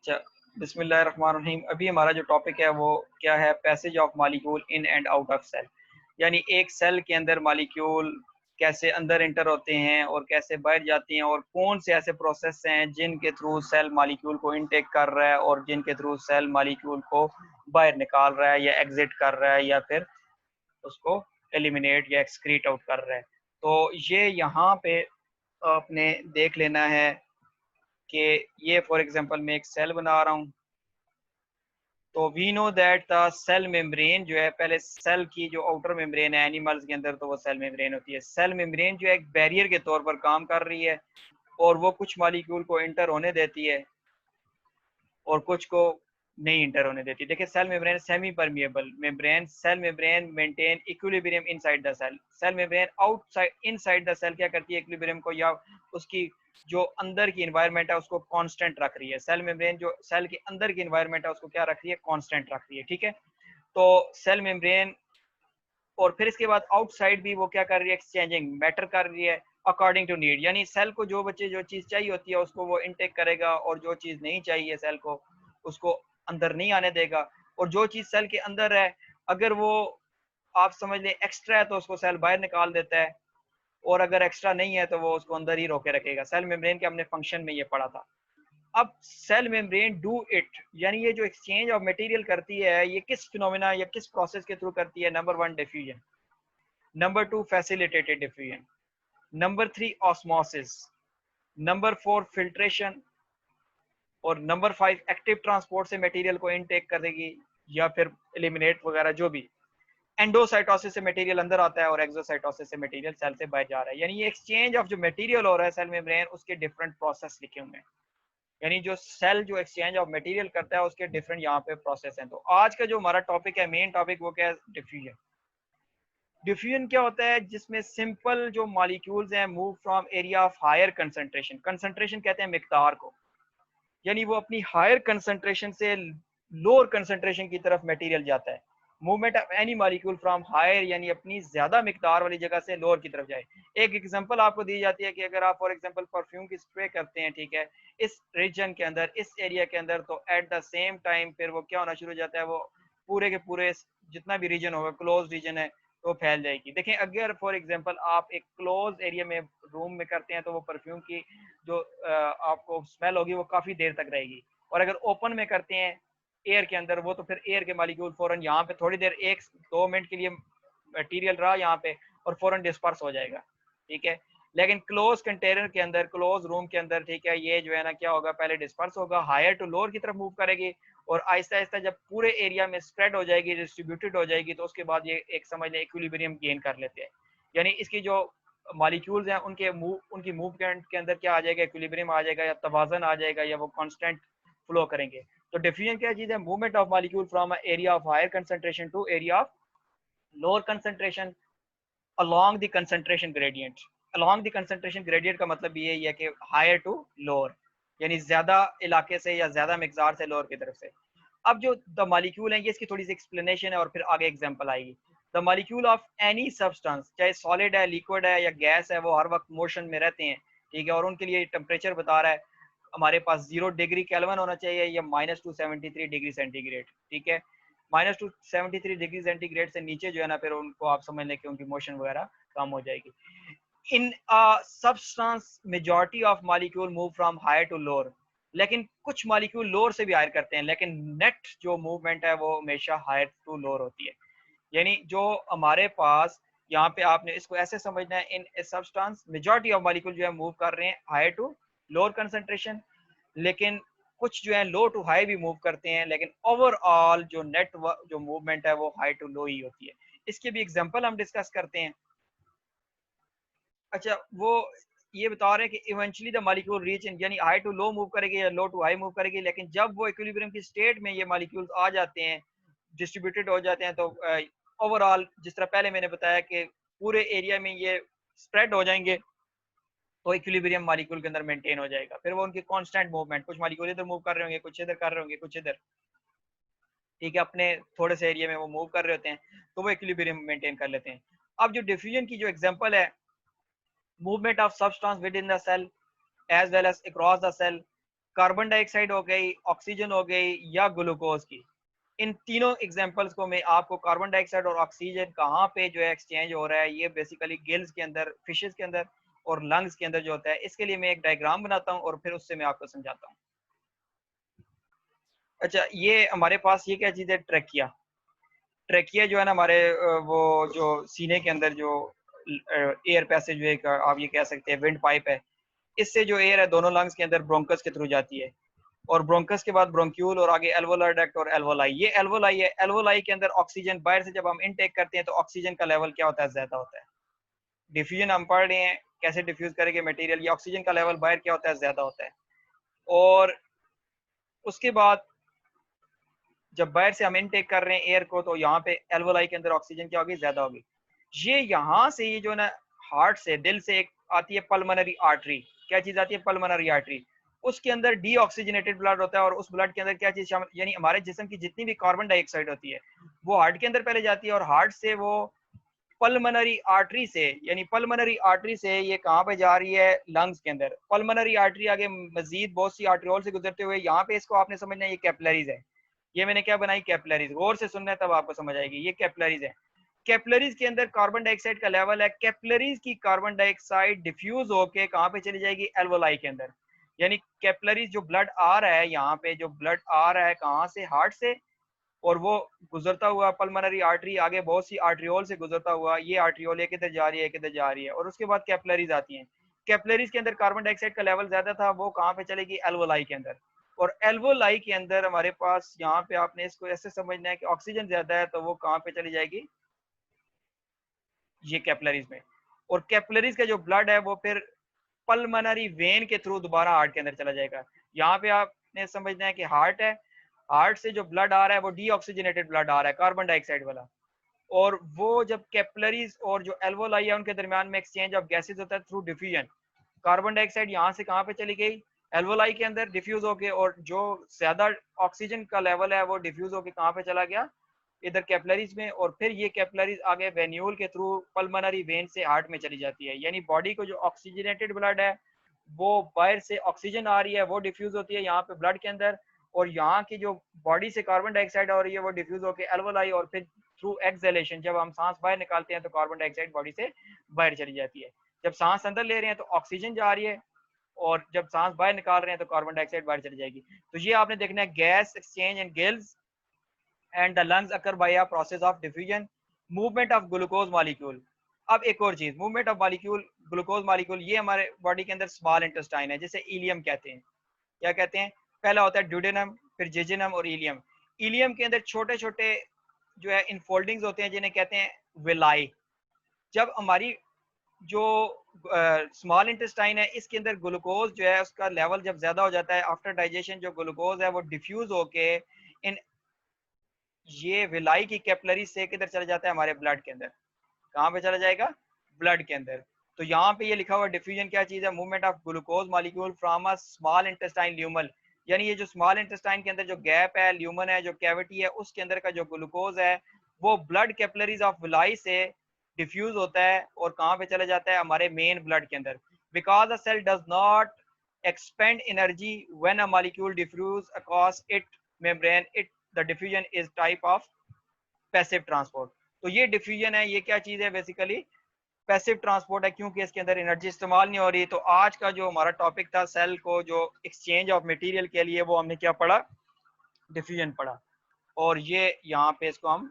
अच्छा, बिस्मिल्लाहिर्रहमानिर्रहीम। अभी हमारा जो टॉपिक है वो क्या है, passage of molecule in and out of cell. यानी एक सेल के अंदर मॉलिक्यूल कैसे अंदर इंटर होते हैं और कैसे बाहर जाते हैं, और कौन से ऐसे प्रोसेस हैं जिनके थ्रू सेल मॉलिक्यूल को इनटेक कर रहा है और जिनके थ्रू सेल मॉलिक्यूल को बाहर निकाल रहा है या एग्जिट कर रहा है या फिर उसको एलिमिनेट या एक्सक्रीट आउट कर रहा है। तो ये यहाँ पे आपने देख लेना है कि ये फॉर एग्जांपल मैं एक सेल बना रहा हूँ। तो we know that the cell membrane जो है, पहले सेल की जो आउटर मेम्ब्रेन है एनिमल्स के अंदर, तो वो सेल मेम्ब्रेन होती है। सेल मेम्ब्रेन जो है एक बैरियर के तौर पर काम कर रही है और वो कुछ मॉलिक्यूल को इंटर होने देती है और कुछ को नहीं इंटर होने देती। देखिए, cell membrane semi permeable membrane, cell membrane maintain equilibrium inside the cell. Cell membrane outside inside the cell क्या करती है, इक्विलिब्रियम को या उसकी जो अंदर की इन्वायरमेंट है उसको कांस्टेंट रख रही है। सेल मेम्ब्रेन जो सेल के अंदर की इन्वायरमेंट है उसको क्या रख रही है, कांस्टेंट रख रही है। ठीक है, तो सेल मेम्ब्रेन, और फिर इसके बाद आउटसाइड भी वो क्या कर रही है, एक्सचेंजिंग मैटर कर रही है अकॉर्डिंग टू नीड। यानी सेल को जो बच्चे जो चीज़ चाहिए होती है उसको वो इनटेक करेगा, और जो चीज़ नहीं चाहिए सेल को उसको अंदर नहीं आने देगा। और जो चीज़ सेल के अंदर है, अगर वो आप समझ लें एक्स्ट्रा है तो उसको सेल बाहर निकाल देता है, और अगर एक्स्ट्रा नहीं है तो वो उसको अंदर ही रोके रखेगा। सेल मेम्ब्रेन के हमने फंक्शन में ये पढ़ा था। अब सेल मेम्ब्रेन डू इट, यानी ये जो एक्सचेंज ऑफ मटेरियल करती है ये किस फिनोमिना या किस प्रोसेस के थ्रू करती है। Number 1 diffusion, number 2 facilitated diffusion, number 3 osmosis, number 4 filtration, और नंबर 5 एक्टिव ट्रांसपोर्ट से मटेरियल को इनटेक करेगी या फिर एलिमिनेट वगैरह जो भी। एंडोसाइटोसिस से मटेरियल अंदर आता है और एक्सोसाइटोसिस से मटेरियल सेल से बाहर जा रहा है। यानी ये एक्सचेंज ऑफ जो मटेरियल हो रहा है सेल मेम्ब्रेन, उसके डिफरेंट प्रोसेस लिखे हुए हैं। यानी जो सेल जो एक्सचेंज ऑफ मटेरियल करता है उसके डिफरेंट यहाँ पे प्रोसेस हैं। तो आज का जो हमारा टॉपिक है, मेन टॉपिक, वो क्या है, डिफ्यूजन। डिफ्यूजन क्या होता है, जिसमें सिंपल जो मॉलिक्यूल्स हैं move from area of higher concentration, concentration कहते हैं मिकदार को, यानी वो अपनी हायर कंसंट्रेशन से लोअर कंसंट्रेशन की तरफ मटेरियल जाता है। Movement of any molecule from higher, यानी अपनी ज्यादा मिकदार वाली जगह से लोअर की तरफ जाए। एक एग्जांपल आपको दी जाती है कि अगर आप फॉर एग्जांपल परफ्यूम की स्प्रे करते हैं, ठीक है, इस रीजन के अंदर, इस एरिया के अंदर, तो एट द सेम टाइम फिर वो क्या होना शुरू हो जाता है, वो पूरे के पूरे जितना भी रीजन होगा, क्लोज रीजन है, तो फैल जाएगी। देखें, अगर फॉर एग्जांपल आप एक क्लोज एरिया में रूम में करते हैं तो वो परफ्यूम की जो आपको स्मेल होगी वो काफ़ी देर तक रहेगी। और अगर ओपन में करते हैं एयर के अंदर, वो तो फिर एयर के मॉलिक्यूल फ़ौरन यहाँ पे थोड़ी देर 1-2 मिनट के लिए मटेरियल रहा यहाँ पे और फ़ौरन डिस्पर्स हो जाएगा। ठीक है, लेकिन क्लोज कंटेनर के अंदर, क्लोज रूम के अंदर, ठीक है, ये जो है ना क्या होगा, पहले डिस्पर्स होगा, हायर टू लोअर की तरफ मूव करेगी, और आहिस्ता आहिस्ता जब पूरे एरिया में स्प्रेड हो जाएगी, डिस्ट्रीब्यूटेड हो जाएगी, तो उसके बाद ये एक समझ लें इक्विलिब्रियम गेन कर लेते हैं। यानी इसकी जो मॉलिक्यूल्स हैं उनकी मूवमेंट के अंदर क्या आ जाएगा, इक्विलिब्रियम आ जाएगा, या तवाज़न आ जाएगा, या वो कांस्टेंट फ्लो करेंगे। तो डिफ्यूजन क्या चीज़ है, movement of molecule from area of higher concentration to area of lower concentration along the concentration gradient. Along the concentration gradient का मतलब ये है कि हायर टू लोअर, यानी ज्यादा इलाके से या ज्यादा मिकदार से लोअर की तरफ से। अब जो द मॉलिक्यूल है, ये इसकी थोड़ी सी एक्सप्लेनेशन है और फिर आगे एग्जांपल आएगी। The molecule of any substance, चाहे सॉलिड है, लिक्विड है या गैस है, वो हर वक्त मोशन में रहते हैं। ठीक है, और उनके लिए टेम्परेचर बता रहा है हमारे पास 0 डिग्री केल्विन होना चाहिए या -273 डिग्री सेंटीग्रेड। ठीक है, -273 डिग्री सेंटीग्रेड से नीचे जो है ना, फिर उनको आप समझ लें कि उनकी मोशन वगैरह कम हो जाएगी। In substance majority of molecule move from higher to lower, लेकिन कुछ मॉलिक्यूल लोअर से भी हायर करते हैं, लेकिन नेट जो मूवमेंट है वो हमेशा हायर टू लोअर होती है। यानी जो हमारे पास यहाँ पे आपने इसको ऐसे समझना है, इन सब्सटेंस मेजॉरिटी ऑफ मॉलिक्यूल जो है मूव कर रहे हैं हायर टू लोअर कंसंट्रेशन, लेकिन कुछ जो है लो टू हाई भी मूव करते हैं, लेकिन ओवरऑल जो नेट जो मूवमेंट है वो हाई टू लो ही होती है। इसके भी एग्जांपल हम डिस्कस करते हैं। अच्छा, वो ये बता रहे हैं कि इवेंचुअली द मॉलिक्यूल रीच इन, यानी हाई टू लो मूव करेगी या लो टू हाई मूव करेगी, लेकिन जब वो इक्विलिब्रियम की स्टेट में ये मॉलिक्यूल्स आ जाते हैं, डिस्ट्रीब्यूटेड हो जाते हैं, तो ओवरऑल जिस तरह पहले मैंने बताया कि पूरे एरिया में ये स्प्रेड हो जाएंगे, तो इक्विलिब्रियम मॉलिक्यूल के अंदर मेंटेन हो जाएगा। फिर वो उनकी कांस्टेंट मूवमेंट, कुछ मॉलिक्यूल इधर मूव कर रहे होंगे, कुछ इधर कर रहे होंगे, कुछ इधर, ठीक है, अपने थोड़े से एरिया में वो मूव कर रहे होते हैं, तो वो इक्विलिब्रियम मेंटेन कर लेते हैं। अब जो डिफ्यूजन की जो एग्जांपल है, movement of substance within the cell as well as across the cell, carbon dioxide हो गई, ऑक्सीजन हो गई या ग्लूकोज की। इन तीनों एग्जांपल्स को मैं आपको कार्बन डाइऑक्साइड और ऑक्सीजन कहाँ पे जो है एक्सचेंज हो रहा है, ये बेसिकली गिल्स के अंदर, फिशेस के अंदर और लंग्स के अंदर जो होता है, इसके लिए मैं एक डायग्राम बनाता हूँ और फिर उससे मैं आपको समझाता हूँ। अच्छा, ये हमारे पास ये क्या चीज़ है, ट्रैकिया। ट्रैकिया जो है ना हमारे वो जो सीने के अंदर जो एयर पैसेज वे का आप ये कह सकते हैं विंड पाइप है, इससे जो एयर है दोनों लंग्स के अंदर ब्रोंकस के थ्रू जाती है, और ब्रोंकस के बाद ब्रोंक्यूल और आगे एल्वोलर डक्ट और एल्वोलाई। ये एल्वोलाई है, एल्वोलाई के अंदर ऑक्सीजन बाहर से जब हम इनटेक करते हैं तो ऑक्सीजन का लेवल क्या होता है, ज्यादा होता है। डिफ्यूजन हम पढ़ रहे हैं कैसे डिफ्यूज करेंगे मटेरियल, ये ऑक्सीजन का लेवल बाहर क्या होता है, ज्यादा होता है। और उसके बाद जब बाहर से हम इनटेक कर रहे हैं एयर को, तो यहाँ पे एल्वोलाई के अंदर ऑक्सीजन क्या होगी, ज्यादा होगी। ये यहाँ से ये जो ना हार्ट से, दिल से एक आती है पल्मोनरी आर्टरी। क्या चीज आती है, पल्मोनरी आर्टरी। उसके अंदर डीऑक्सीजनेटेड ब्लड होता है, और उस ब्लड के अंदर क्या चीज शामिल, यानी हमारे जिस्म की जितनी भी कार्बन डाइऑक्साइड होती है वो हार्ट के अंदर पहले जाती है, और हार्ट से वो पल्मोनरी आर्टरी से, यानी पल्मोनरी आर्टरी से ये कहाँ पे जा रही है, लंग्स के अंदर। पल्मोनरी आर्टरी आगे मजीद बहुत सी आर्टरियोल से गुजरते हुए यहाँ पे, इसको आपने समझना है ये कैपिलरीज है। ये मैंने क्या बनाई, कैपिलरीज। गौर से सुनना है तब आपको समझ आएगी, ये कैपिलरीज है। कैपिलरीज के अंदर कार्बन डाइऑक्साइड का लेवल है, कैपिलरीज की कार्बन डाइऑक्साइड डिफ्यूज होके कहाँ पे चली जाएगी, एल्वोलाई के अंदर। यानी कैपिलरीज जो ब्लड आ रहा है यहाँ पे, जो ब्लड आ रहा है कहाँ से, हार्ट से, और वो गुजरता हुआ पल्मोनरी आर्टरी आगे बहुत सी आर्टरियोल से गुजरता हुआ, ये आर्टरियोल ये किधर जा रही है, किधर जा रही है, और उसके बाद कैपिलरीज आती हैं। कैपिलरीज के अंदर कार्बन डाइऑक्साइड का लेवल ज्यादा था, वो कहाँ पे चलेगी, एल्वोलाई के अंदर। और एल्वोलाई के अंदर हमारे पास यहाँ पे आपने इसको ऐसे समझना है कि ऑक्सीजन ज्यादा है, तो वो कहाँ पे चली जाएगी, ये कैपिलरीज में। और कैपिलरीज का जो ब्लड है वो फिर पल्मोनरी वेन के थ्रू दोबारा हार्ट के अंदर चला जाएगा। यहाँ पे आपने समझना है कि हार्ट है, हार्ट से जो ब्लड आ रहा है वो डीऑक्सीजनेटेड ब्लड आ रहा है, कार्बन डाइऑक्साइड वाला। और वो जब कैपिलरीज और जो एल्वोलाई है उनके दरमियान में एक्सचेंज ऑफ गैसेज होता है थ्रू डिफ्यूजन। कार्बन डाइऑक्साइड यहाँ से कहाँ पे चली गई, एल्वोलाई के अंदर डिफ्यूज होके, और जो ज्यादा ऑक्सीजन का लेवल है वो डिफ्यूज होके कहाँ पे चला गया, इधर कैपिलरीज में। और फिर ये कैपिलरीज आगे वेन्यूल के थ्रू पल्मोनरी वेन से हार्ट में चली जाती है। यानी बॉडी को जो ऑक्सीजनेटेड ब्लड है वो बाहर से ऑक्सीजन आ रही है, वो डिफ्यूज होती है यहाँ पे ब्लड के अंदर, और यहाँ की जो बॉडी से कार्बन डाइऑक्साइड आ रही है वो डिफ्यूज होकर एल्वोलाई, और फिर थ्रू एक्सहेलेशन जब हम सांस बाहर निकालते हैं तो कार्बन डाइऑक्साइड बॉडी से बाहर चली जाती है। जब सांस अंदर ले रहे हैं तो ऑक्सीजन जा रही है, और जब सांस बाहर निकाल रहे हैं तो कार्बन डाइऑक्साइड बाहर चली जाएगी। तो ये आपने देखना है, gas exchange in gills and the lungs occur by a process of diffusion, movement of glucose molecule. अब एक और चीज, movement of molecule, glucose molecule, ये हमारे बॉडी के अंदर स्मॉल इंटेस्टाइन है, जिसे इलियम कहते हैं। क्या कहते हैं, पहला होता है ड्यूडेनम, फिर जेजिनम और इलियम। इलियम के अंदर छोटे छोटे जो है इनफोल्डिंग्स होते हैं जिन्हें कहते हैं विलाई। जब हमारी जो स्मॉल इंटेस्टाइन है इसके अंदर ग्लूकोज जो है उसका लेवल जब ज्यादा हो जाता है आफ्टर डाइजेशन, जो ग्लूकोज है वो डिफ्यूज होके इन ये विलाई की कैपिलरी से किधर चला जाता है, हमारे ब्लड के अंदर। कहाँ पे चला जाएगा, ब्लड के अंदर। तो यहाँ पे ये लिखा हुआ डिफ्यूजन क्या चीज है, movement of glucose molecule from a small intestine lumen. यानी ये जो स्मॉल इंटेस्टाइन के अंदर जो गैप है, ल्यूमन है, जो कैविटी है, उसके अंदर का जो ग्लूकोज है वो ब्लड कैपिलरीज ऑफ विलाई से डिफ्यूज होता है और कहाँ पे चला जाता है, हमारे मेन ब्लड के अंदर। Because a cell does not expend energy when a molecule diffuse across its membrane, it the diffusion is type of passive transport। तो ये डिफ्यूजन है, ये क्या चीज है, बेसिकली पैसिव ट्रांसपोर्ट है, क्योंकि इसके अंदर एनर्जी इस्तेमाल नहीं हो रही। तो आज का जो हमारा टॉपिक था सेल को जो एक्सचेंज ऑफ मटेरियल के लिए, वो हमने क्या पढ़ा, डिफ्यूजन पढ़ा। और ये यहाँ पे इसको हम